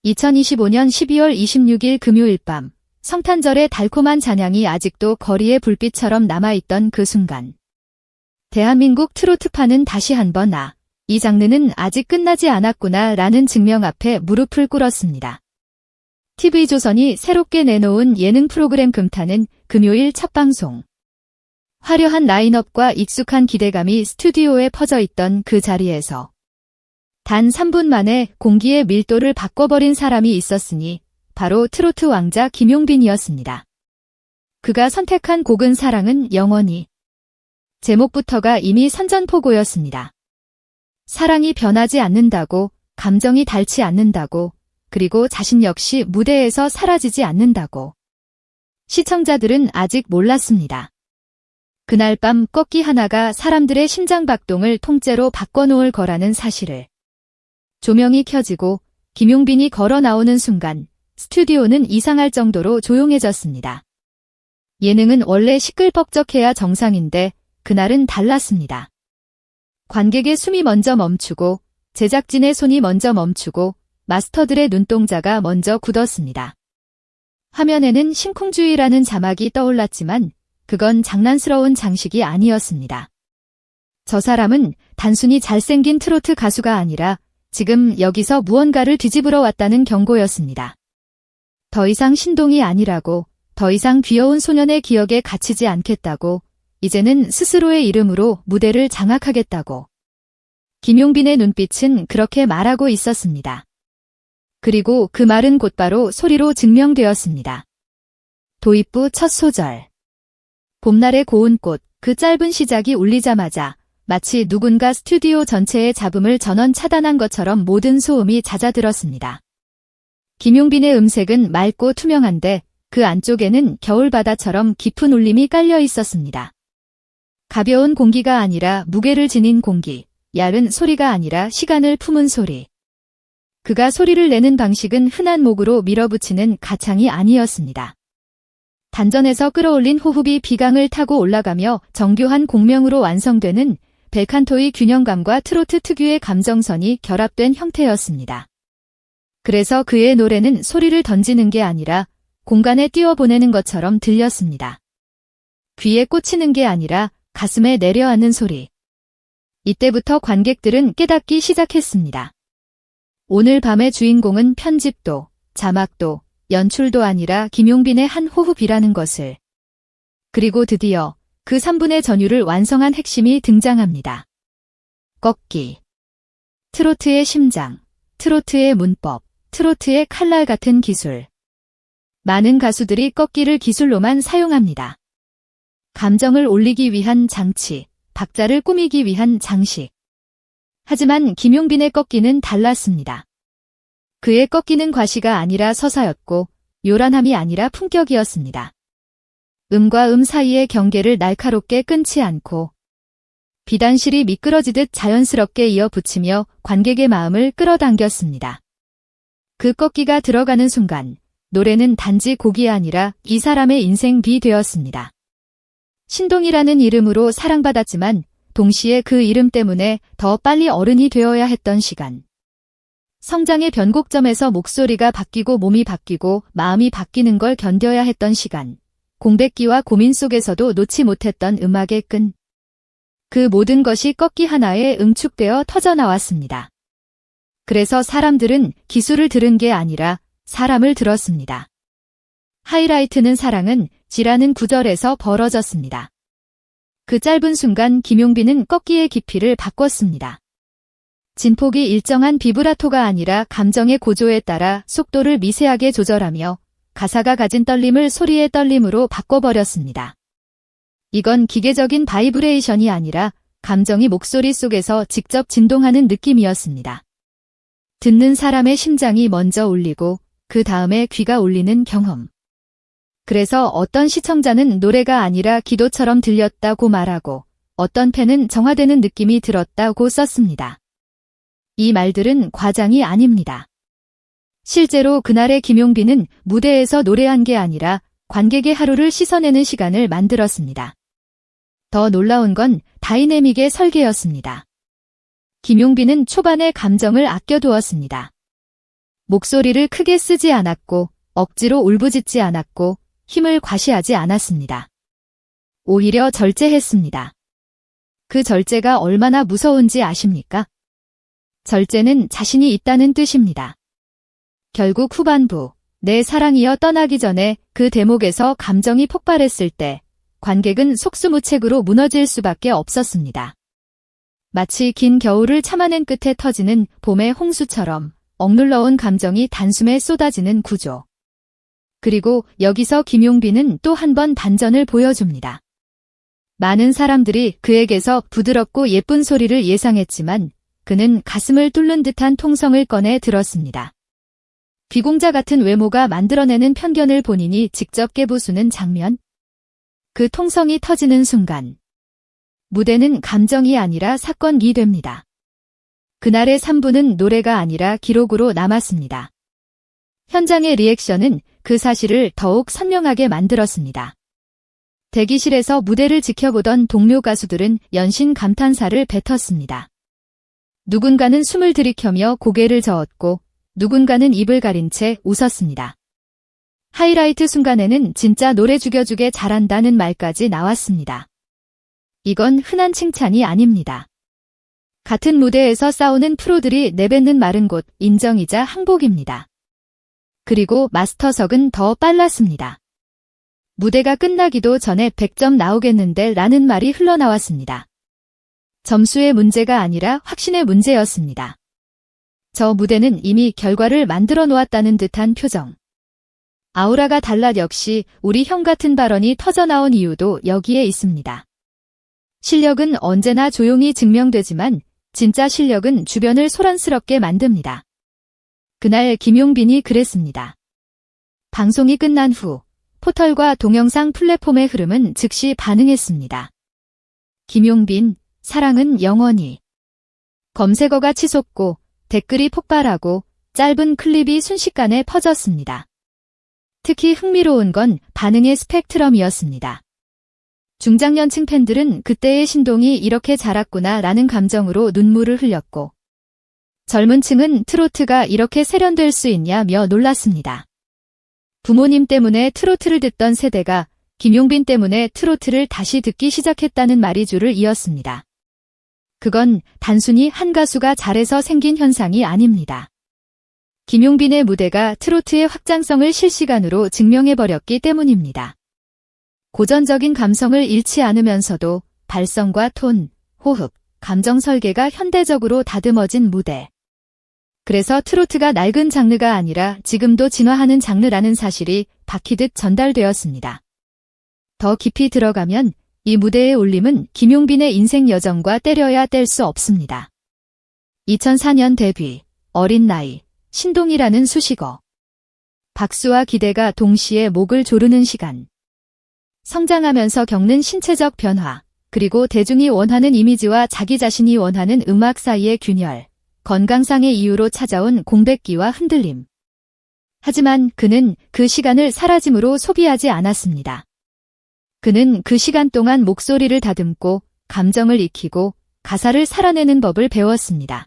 2025년 12월 26일 금요일 밤, 성탄절의 달콤한 잔향이 아직도 거리의 불빛처럼 남아있던 그 순간. 대한민국 트로트파는 다시 한번 이 장르는 아직 끝나지 않았구나 라는 증명 앞에 무릎을 꿇었습니다. TV조선이 새롭게 내놓은 예능 프로그램 금타는 금요일 첫 방송. 화려한 라인업과 익숙한 기대감이 스튜디오에 퍼져 있던 그 자리에서 단 3분 만에 공기의 밀도를 바꿔버린 사람이 있었으니 바로 트로트 왕자 김용빈이었습니다. 그가 선택한 곡은 사랑은 영원히. 제목부터가 이미 선전포고였습니다. 사랑이 변하지 않는다고, 감정이 닳지 않는다고, 그리고 자신 역시 무대에서 사라지지 않는다고. 시청자들은 아직 몰랐습니다. 그날 밤 꺾기 하나가 사람들의 심장박동을 통째로 바꿔놓을 거라는 사실을. 조명이 켜지고 김용빈이 걸어 나오는 순간 스튜디오는 이상할 정도로 조용해졌습니다. 예능은 원래 시끌벅적해야 정상인데 그날은 달랐습니다. 관객의 숨이 먼저 멈추고 제작진의 손이 먼저 멈추고 마스터들의 눈동자가 먼저 굳었습니다. 화면에는 심쿵주의라는 자막이 떠올랐지만 그건 장난스러운 장식이 아니었습니다. 저 사람은 단순히 잘생긴 트로트 가수가 아니라 지금 여기서 무언가를 뒤집으러 왔다는 경고였습니다. 더 이상 신동이 아니라고, 더 이상 귀여운 소년의 기억에 갇히지 않겠다고, 이제는 스스로의 이름으로 무대를 장악하겠다고. 김용빈의 눈빛은 그렇게 말하고 있었습니다. 그리고 그 말은 곧바로 소리로 증명되었습니다. 도입부 첫 소절. 봄날의 고운 꽃, 그 짧은 시작이 울리자마자 마치 누군가 스튜디오 전체의 잡음을 전원 차단한 것처럼 모든 소음이 잦아들었습니다. 김용빈의 음색은 맑고 투명한데 그 안쪽에는 겨울바다처럼 깊은 울림이 깔려 있었습니다. 가벼운 공기가 아니라 무게를 지닌 공기, 얇은 소리가 아니라 시간을 품은 소리. 그가 소리를 내는 방식은 흔한 목으로 밀어붙이는 가창이 아니었습니다. 단전에서 끌어올린 호흡이 비강을 타고 올라가며 정교한 공명으로 완성되는 벨칸토의 균형감과 트로트 특유의 감정선이 결합된 형태였습니다. 그래서 그의 노래는 소리를 던지는 게 아니라 공간에 띄워보내는 것처럼 들렸습니다. 귀에 꽂히는 게 아니라 가슴에 내려앉는 소리. 이때부터 관객들은 깨닫기 시작했습니다. 오늘 밤의 주인공은 편집도, 자막도, 연출도 아니라 김용빈의 한 호흡이라는 것을. 그리고 드디어 그 3분의 전율을 완성한 핵심이 등장합니다. 꺾기. 트로트의 심장, 트로트의 문법, 트로트의 칼날 같은 기술. 많은 가수들이 꺾기를 기술로만 사용합니다. 감정을 올리기 위한 장치, 박자를 꾸미기 위한 장식. 하지만 김용빈의 꺾기는 달랐습니다. 그의 꺾기는 과시가 아니라 서사였고 요란함이 아니라 품격이었습니다. 음과 음 사이의 경계를 날카롭게 끊지 않고 비단실이 미끄러지듯 자연스럽게 이어붙이며 관객의 마음을 끌어당겼습니다. 그 꺾기가 들어가는 순간 노래는 단지 곡이 아니라 이 사람의 인생비 되었습니다. 신동이라는 이름으로 사랑받았지만 동시에 그 이름 때문에 더 빨리 어른이 되어야 했던 시간. 성장의 변곡점에서 목소리가 바뀌고 몸이 바뀌고 마음이 바뀌는 걸 견뎌야 했던 시간. 공백기와 고민 속에서도 놓지 못했던 음악의 끈. 그 모든 것이 꺾기 하나에 응축되어 터져나왔습니다. 그래서 사람들은 기술을 들은 게 아니라 사람을 들었습니다. 하이라이트는 사랑은 지라는 구절에서 벌어졌습니다. 그 짧은 순간 김용빈은 꺾기의 깊이를 바꿨습니다. 진폭이 일정한 비브라토가 아니라 감정의 고조에 따라 속도를 미세하게 조절하며 가사가 가진 떨림을 소리의 떨림으로 바꿔버렸습니다. 이건 기계적인 바이브레이션이 아니라 감정이 목소리 속에서 직접 진동하는 느낌이었습니다. 듣는 사람의 심장이 먼저 울리고 그 다음에 귀가 울리는 경험. 그래서 어떤 시청자는 노래가 아니라 기도처럼 들렸다고 말하고 어떤 팬은 정화되는 느낌이 들었다고 썼습니다. 이 말들은 과장이 아닙니다. 실제로 그날의 김용빈은 무대에서 노래한 게 아니라 관객의 하루를 씻어내는 시간을 만들었습니다. 더 놀라운 건 다이내믹의 설계였습니다. 김용빈은 초반에 감정을 아껴두었습니다. 목소리를 크게 쓰지 않았고 억지로 울부짖지 않았고 힘을 과시하지 않았습니다. 오히려 절제했습니다. 그 절제가 얼마나 무서운지 아십니까? 절제는 자신이 있다는 뜻입니다. 결국 후반부, 내 사랑이여 떠나기 전에 그 대목에서 감정이 폭발했을 때 관객은 속수무책으로 무너질 수밖에 없었습니다. 마치 긴 겨울을 참아낸 끝에 터지는 봄의 홍수처럼 억눌러온 감정이 단숨에 쏟아지는 구조. 그리고 여기서 김용빈은 또 한 번 반전을 보여줍니다. 많은 사람들이 그에게서 부드럽고 예쁜 소리를 예상했지만 그는 가슴을 뚫는 듯한 통성을 꺼내 들었습니다. 비공자 같은 외모가 만들어내는 편견을 본인이 직접 깨부수는 장면. 그 통성이 터지는 순간 무대는 감정이 아니라 사건이 됩니다. 그날의 3부는 노래가 아니라 기록으로 남았습니다. 현장의 리액션은 그 사실을 더욱 선명하게 만들었습니다. 대기실에서 무대를 지켜보던 동료 가수들은 연신 감탄사를 뱉었습니다. 누군가는 숨을 들이켜며 고개를 저었고 누군가는 입을 가린 채 웃었습니다. 하이라이트 순간에는 진짜 노래 죽여주게 잘한다는 말까지 나왔습니다. 이건 흔한 칭찬이 아닙니다. 같은 무대에서 싸우는 프로들이 내뱉는 말은 곧 인정이자 항복입니다. 그리고 마스터석은 더 빨랐습니다. 무대가 끝나기도 전에 100점 나오겠는데 라는 말이 흘러나왔습니다. 점수의 문제가 아니라 확신의 문제였습니다. 저 무대는 이미 결과를 만들어 놓았다는 듯한 표정. 아우라가 달라 역시 우리 형 같은 발언이 터져나온 이유도 여기에 있습니다. 실력은 언제나 조용히 증명되지만 진짜 실력은 주변을 소란스럽게 만듭니다. 그날 김용빈이 그랬습니다. 방송이 끝난 후 포털과 동영상 플랫폼의 흐름은 즉시 반응했습니다. 김용빈, 사랑은 영원히. 검색어가 치솟고 댓글이 폭발하고 짧은 클립이 순식간에 퍼졌습니다. 특히 흥미로운 건 반응의 스펙트럼이었습니다. 중장년층 팬들은 그때의 신동이 이렇게 자랐구나 라는 감정으로 눈물을 흘렸고 젊은 층은 트로트가 이렇게 세련될 수 있냐며 놀랐습니다. 부모님 때문에 트로트를 듣던 세대가 김용빈 때문에 트로트를 다시 듣기 시작했다는 말이 줄을 이었습니다. 그건 단순히 한 가수가 잘해서 생긴 현상이 아닙니다. 김용빈의 무대가 트로트의 확장성을 실시간으로 증명해버렸기 때문입니다. 고전적인 감성을 잃지 않으면서도 발성과 톤, 호흡, 감정 설계가 현대적으로 다듬어진 무대. 그래서 트로트가 낡은 장르가 아니라 지금도 진화하는 장르라는 사실이 박히듯 전달되었습니다. 더 깊이 들어가면 이 무대의 울림은 김용빈의 인생 여정과 때려야 뗄 수 없습니다. 2004년 데뷔, 어린 나이, 신동이라는 수식어. 박수와 기대가 동시에 목을 조르는 시간. 성장하면서 겪는 신체적 변화, 그리고 대중이 원하는 이미지와 자기 자신이 원하는 음악 사이의 균열, 건강상의 이유로 찾아온 공백기와 흔들림. 하지만 그는 그 시간을 사라짐으로 소비하지 않았습니다. 그는 그 시간 동안 목소리를 다듬고 감정을 익히고 가사를 살아내는 법을 배웠습니다.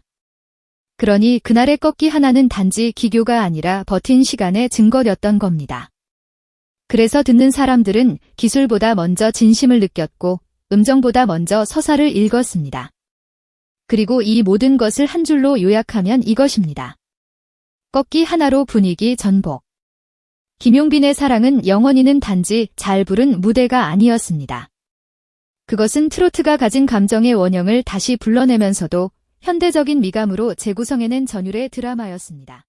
그러니 그날의 꺾기 하나는 단지 기교가 아니라 버틴 시간의 증거였던 겁니다. 그래서 듣는 사람들은 기술보다 먼저 진심을 느꼈고 음정보다 먼저 서사를 읽었습니다. 그리고 이 모든 것을 한 줄로 요약하면 이것입니다. 꺾기 하나로 분위기 전복. 김용빈의 사랑은 영원히는 단지 잘 부른 무대가 아니었습니다. 그것은 트로트가 가진 감정의 원형을 다시 불러내면서도 현대적인 미감으로 재구성해낸 전율의 드라마였습니다.